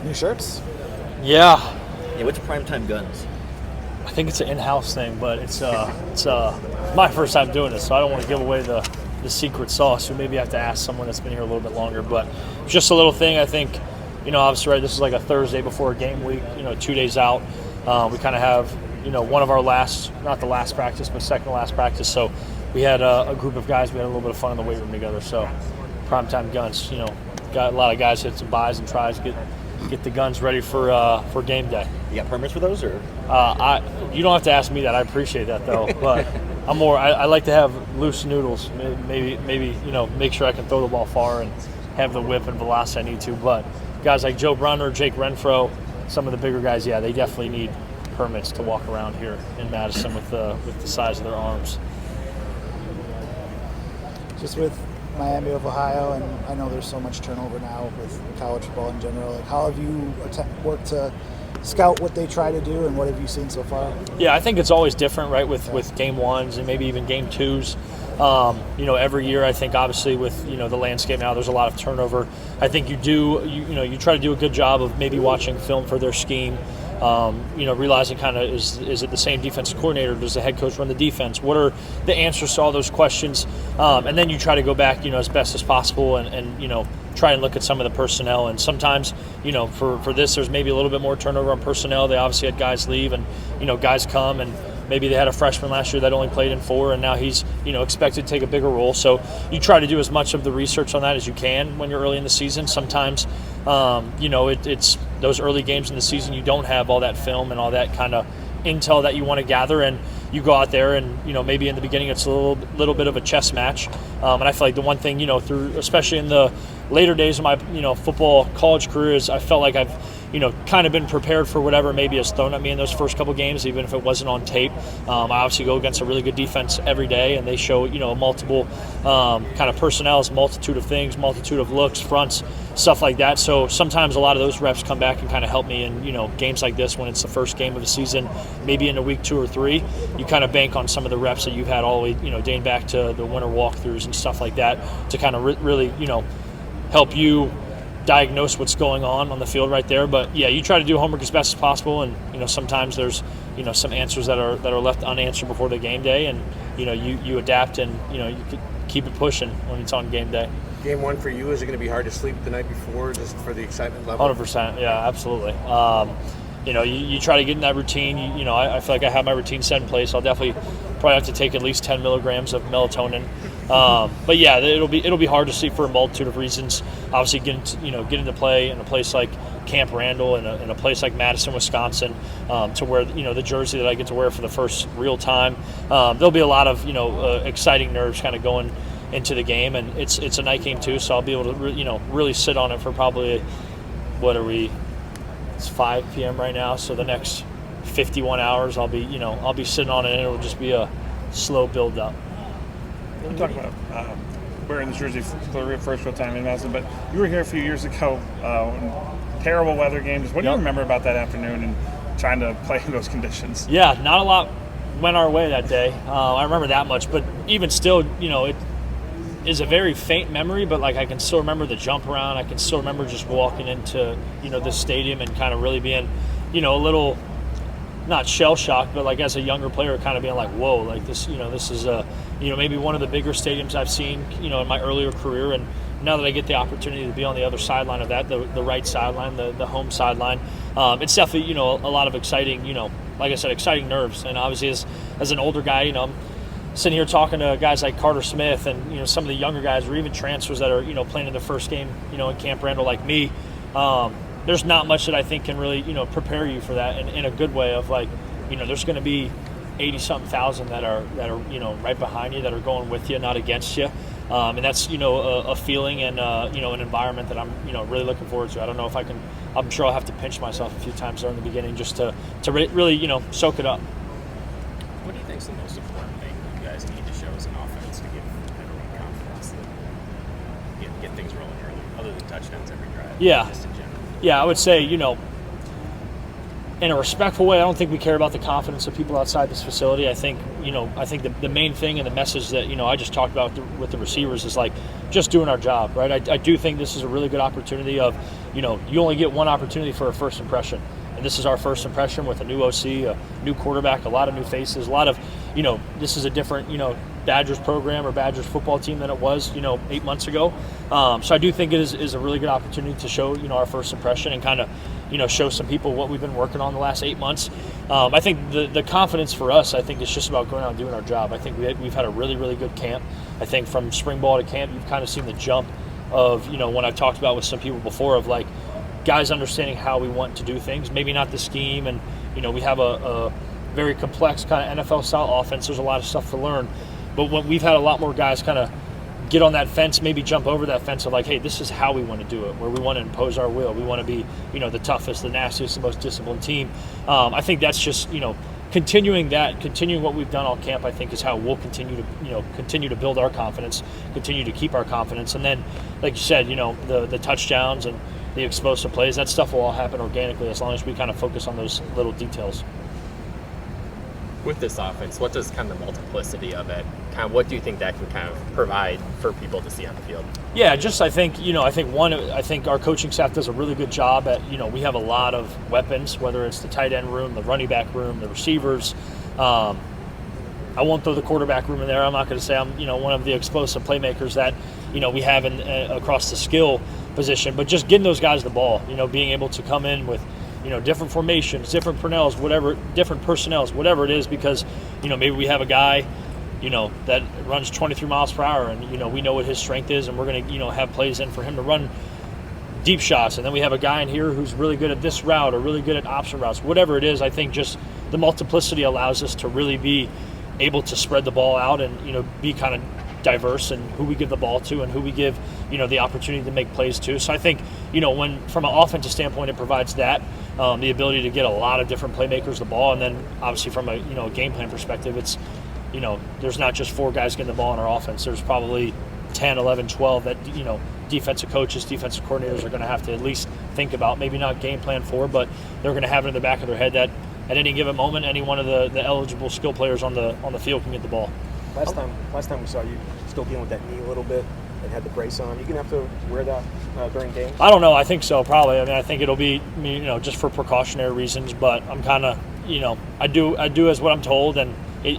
New shirts? Yeah. Yeah, what's Primetime Guns? I think it's an in-house thing, but it's my first time doing this, so I don't want to give away the secret sauce. So maybe I have to ask someone that's been here a little bit longer. But just a little thing. I think, obviously, right, this is like a Thursday before a game week. 2 days out. We kind of have, one of our not the last practice, but second to last practice. So we had a group of guys. We had a little bit of fun in the weight room together. So Primetime Guns. Got a lot of guys hit some buys and tries to get the guns ready for game day. You got permits for those, or? You don't have to ask me that. I appreciate that though, but I'm more. I like to have loose noodles. Maybe make sure I can throw the ball far and have the whip and velocity I need to. But guys like Joe Brunner, Jake Renfro, some of the bigger guys, yeah, they definitely need permits to walk around here in Madison with the size of their arms. Just with Miami of Ohio, and I know there's so much turnover now with college football in general. Like, how have you worked to scout what they try to do, and what have you seen so far? Yeah, I think it's always different, right, with game ones and maybe even game twos. Every year, I think obviously with the landscape now, there's a lot of turnover. I think you try to do a good job of maybe watching film for their scheme. Realizing kind of is it the same defensive coordinator? Does the head coach run the defense? What are the answers to all those questions? And then you try to go back, as best as possible and try and look at some of the personnel. And sometimes, for this, there's maybe a little bit more turnover on personnel. They obviously had guys leave and, guys come, and maybe they had a freshman last year that only played in 4, and now he's, expected to take a bigger role. So you try to do as much of the research on that as you can when you're early in the season. Sometimes, it's those early games in the season, you don't have all that film and all that kind of intel that you want to gather, and you go out there and, maybe in the beginning it's a little bit of a chess match. And I feel like the one thing, through, especially in the later days of my, football college career, is I felt like I've, kind of been prepared for whatever maybe is thrown at me in those first couple games, even if it wasn't on tape. I obviously go against a really good defense every day, and they show, multiple kind of personnels, multitude of things, multitude of looks, fronts, stuff like that. So sometimes a lot of those reps come back and kind of help me in, games like this when it's the first game of the season, maybe into week 2 or 3. You kind of bank on some of the reps that you've had all the way, dating back to the winter walkthroughs and stuff like that to kind of really, help you diagnose what's going on the field right there. But yeah, you try to do homework as best as possible, and sometimes there's some answers that are left unanswered before the game day, and you adapt, and you keep it pushing when it's on game day. Game one for you, is it going to be hard to sleep the night before just for the excitement level? 100%, yeah, absolutely. You try to get in that routine. I feel like I have my routine set in place. I'll definitely probably have to take at least 10 milligrams of melatonin. But yeah, it'll be hard to sleep for a multitude of reasons. Obviously, getting to play in a place like Camp Randall and in a place like Madison, Wisconsin, to wear the jersey that I get to wear for the first real time. There'll be a lot of exciting nerves kind of going into the game, and it's a night game too, so I'll be able to really sit on it for probably it's 5 p.m. right now, so the next 51 hours I'll be sitting on it, and it'll just be a slow build up. You talk about wearing the jersey for the first real time in Madison, but you were here a few years ago in terrible weather games. What do you remember about that afternoon and trying to play in those conditions? Yeah, not a lot went our way that day. I remember that much, but even still, it is a very faint memory, but I can still remember the jump around. I can still remember just walking into this stadium and kind of really being a little, not shell shocked, but as a younger player, kind of being like, whoa, this this is maybe one of the bigger stadiums I've seen in my earlier career. And now that I get the opportunity to be on the other sideline of that, the right sideline, the home sideline, it's definitely a lot of exciting, like I said, exciting nerves. And obviously as an older guy, I'm sitting here talking to guys like Carter Smith and some of the younger guys, or even transfers that are playing in their first game in Camp Randall like me. There's not much that I think can really prepare you for that in a good way of there's going to be 80-something thousand that are right behind you, that are going with you, not against you, and that's a feeling and an environment that I'm really looking forward to. I don't know if I can. I'm sure I'll have to pinch myself a few times there in the beginning just to really soak it up. What do you think is the most important thing you guys need to show as an offense to give everyone confidence that get things rolling early, other than touchdowns every drive? Yeah. Just in general. Yeah, I would say, in a respectful way. I don't think we care about the confidence of people outside this facility. I think the main thing and the message that I just talked about with the receivers is like just doing our job, right? I do think this is a really good opportunity of, you only get one opportunity for a first impression. And this is our first impression with a new OC, a new quarterback, a lot of new faces, a lot of, this is a different, Badgers program or Badgers football team than it was, 8 months ago. So I do think it is a really good opportunity to show, our first impression and kind of, show some people what we've been working on the last 8 months. I think the confidence for us, I think, is just about going out and doing our job. I think we've had a really, really good camp. I think from spring ball to camp, you've kind of seen the jump of, when I talked about with some people before of like guys understanding how we want to do things, maybe not the scheme. And, we have a very complex kind of NFL-style offense. There's a lot of stuff to learn. But when we've had a lot more guys kind of get on that fence, maybe jump over that fence of like, hey, this is how we want to do it, where we want to impose our will. We want to be, the toughest, the nastiest, the most disciplined team. I think that's just, continuing what we've done all camp, I think is how we'll continue to build our confidence, continue to keep our confidence. And then, like you said, the touchdowns and the explosive plays, that stuff will all happen organically as long as we kind of focus on those little details. With this offense, what does kind of the multiplicity of it, kind of what do you think that can kind of provide for people to see on the field? Yeah, just I think our coaching staff does a really good job at, we have a lot of weapons, whether it's the tight end room, the running back room, the receivers. I won't throw the quarterback room in there. I'm not going to say I'm, one of the explosive playmakers that, we have across the skill position, but just getting those guys the ball, being able to come in with, different formations, different personnels, whatever it is, because, maybe we have a guy, that runs 23 miles per hour and, we know what his strength is and we're going to, have plays in for him to run deep shots. And then we have a guy in here who's really good at this route or really good at option routes, whatever it is. I think just the multiplicity allows us to really be able to spread the ball out and, be kind of diverse in who we give the ball to and who we give, the opportunity to make plays to. So I think, when from an offensive standpoint, it provides that, the ability to get a lot of different playmakers the ball. And then obviously from a, game plan perspective, it's, there's not just 4 guys getting the ball in our offense. There's probably 10, 11, 12 that, defensive coaches, defensive coordinators are going to have to at least think about, maybe not game plan for, but they're going to have it in the back of their head that at any given moment, any one of the eligible skill players on the field can get the ball. Last time we saw you still dealing with that knee a little bit and had the brace on. You gonna have to wear that during games? I don't know. I think so, probably. I mean, I think it'll be, just for precautionary reasons. But I'm kind of, I do as what I'm told, and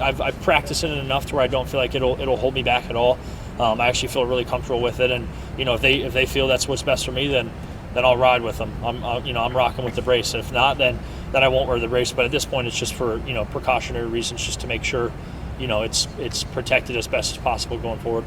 I've practiced it enough to where I don't feel like it'll hold me back at all. I actually feel really comfortable with it, and if they feel that's what's best for me, then I'll ride with them. I'm rocking with the brace. And if not, then I won't wear the brace. But at this point, it's just for precautionary reasons, just to make sure it's protected as best as possible going forward.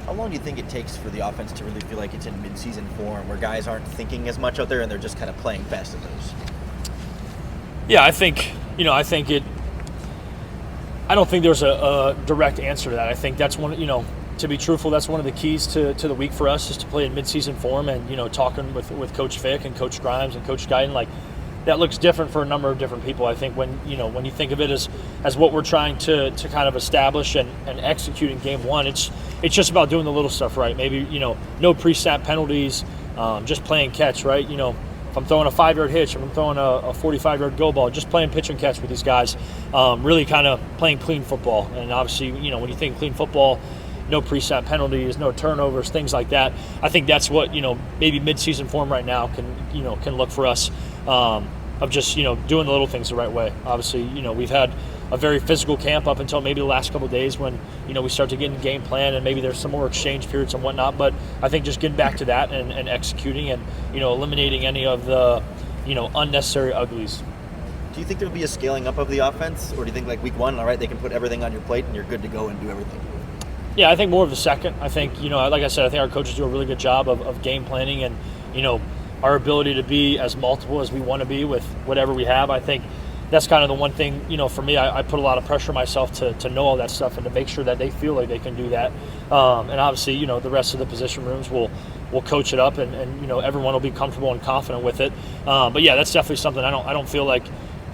How long do you think it takes for the offense to really feel like it's in mid-season form, where guys aren't thinking as much out there and they're just kind of playing fast and loose? Yeah, I think I don't think there's a direct answer to that. I think that's one, to be truthful, that's one of the keys to the week for us, is to play in mid-season form. And, talking with Coach Fick and Coach Grimes and Coach Guyton, like, that looks different for a number of different people. I think when you think of it as what we're trying to kind of establish and execute in game one, it's just about doing the little stuff right. Maybe, no pre-snap penalties, just playing catch, right? If I'm throwing a 5-yard hitch, if I'm throwing a 45-yard go ball, just playing pitch and catch with these guys, really kind of playing clean football. And obviously, when you think clean football, no pre-snap penalties, no turnovers, things like that. I think that's what, maybe mid-season form right now can look for us, of just, doing the little things the right way. Obviously, we've had a very physical camp up until maybe the last couple of days when, we start to get in game plan and maybe there's some more exchange periods and whatnot. But I think just getting back to that and executing and, eliminating any of the, unnecessary uglies. Do you think there'll be a scaling up of the offense, or do you think like week one, all right, they can put everything on your plate and you're good to go and do everything? Yeah, I think more of the second. I think, like I said, I think our coaches do a really good job of game planning and, our ability to be as multiple as we want to be with whatever we have. I think that's kind of the one thing, for me, I put a lot of pressure on myself to know all that stuff and to make sure that they feel like they can do that. And obviously, the rest of the position rooms will coach it up and everyone will be comfortable and confident with it. But yeah, that's definitely something I don't feel like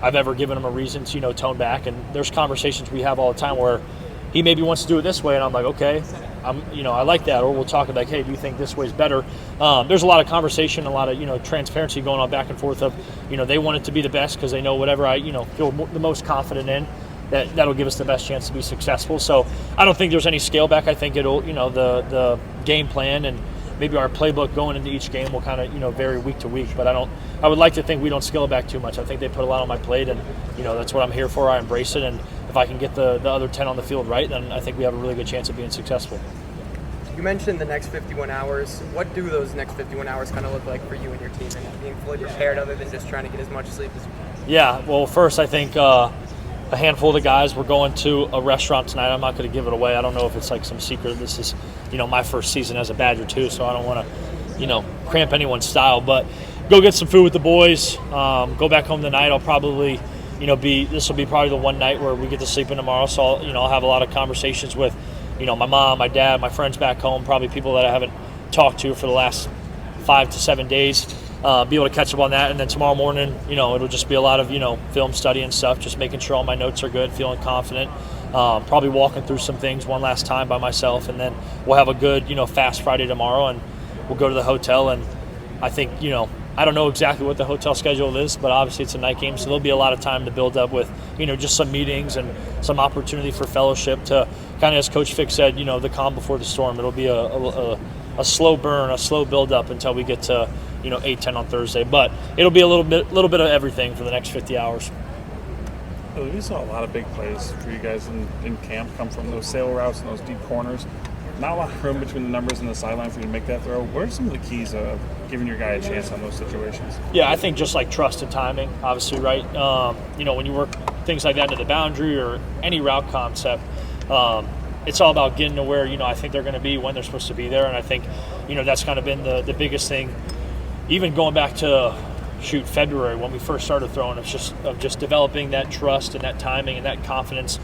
I've ever given them a reason to, tone back. And there's conversations we have all the time where he maybe wants to do it this way, and I'm like, okay, I like that. Or we'll talk about, hey, do you think this way's better? There's a lot of conversation, a lot of, transparency going on back and forth of, they want it to be the best because they know whatever I, feel the most confident in, that'll give us the best chance to be successful. So I don't think there's any scale back. I think it'll, the game plan and maybe our playbook going into each game will kind of, vary week to week. But I would like to think we don't scale it back too much. I think they put a lot on my plate, and, that's what I'm here for. I embrace it. And if I can get the other 10 on the field right, then I think we have a really good chance of being successful. You mentioned the next 51 hours. What do those next 51 hours kind of look like for you and your team, and being fully prepared other than just trying to get as much sleep as you can? Yeah, well, first I think a handful of the guys, we're going to a restaurant tonight. I'm not going to give it away. I don't know if it's like some secret. This is, my first season as a Badger too, so I don't want to, cramp anyone's style. But go get some food with the boys. Go back home tonight. I'll probably, this will be probably the one night where we get to sleep in tomorrow. So I'll have a lot of conversations with, my mom, my dad, my friends back home, probably people that I haven't talked to for the last 5 to 7 days. Be able to catch up on that, and then tomorrow morning, it'll just be a lot of, film study and stuff, just making sure all my notes are good, feeling confident, probably walking through some things one last time by myself, and then we'll have a good, fast Friday tomorrow, and we'll go to the hotel, and I think, I don't know exactly what the hotel schedule is, but obviously it's a night game, so there'll be a lot of time to build up with, just some meetings and some opportunity for fellowship to kind of, as Coach Fick said, the calm before the storm. It'll be a slow burn, a slow build up until we get to 8-10 on Thursday, but it'll be a little bit of everything for the next 50 hours. We saw a lot of big plays for you guys in camp come from those sail routes and those deep corners. Not a lot of room between the numbers and the sideline for you to make that throw. What are some of the keys of giving your guy a chance on those situations? Yeah, I think just like trust and timing, obviously, right? When you work things like that into the boundary or any route concept, it's all about getting to where, I think they're going to be when they're supposed to be there. And I think, that's kind of been the biggest thing. Even going back to February when we first started throwing, of just developing that trust and that timing and that confidence,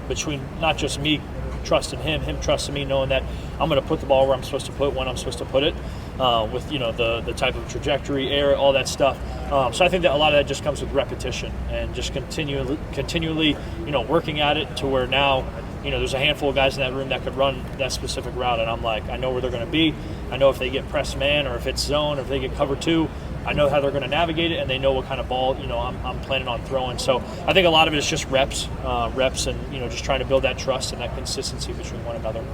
between not just me trusting him trusting me, knowing that I'm going to put the ball where I'm supposed to put it when I'm supposed to put it, with the type of trajectory, air, all that stuff. So I think that a lot of that just comes with repetition and just continually working at it to where now there's a handful of guys in that room that could run that specific route, and I'm like, I know where they're going to be. I know if they get press man or if it's zone or if they get cover 2, I know how they're going to navigate it, and they know what kind of ball I'm planning on throwing. So I think a lot of it is just reps, and just trying to build that trust and that consistency between one another.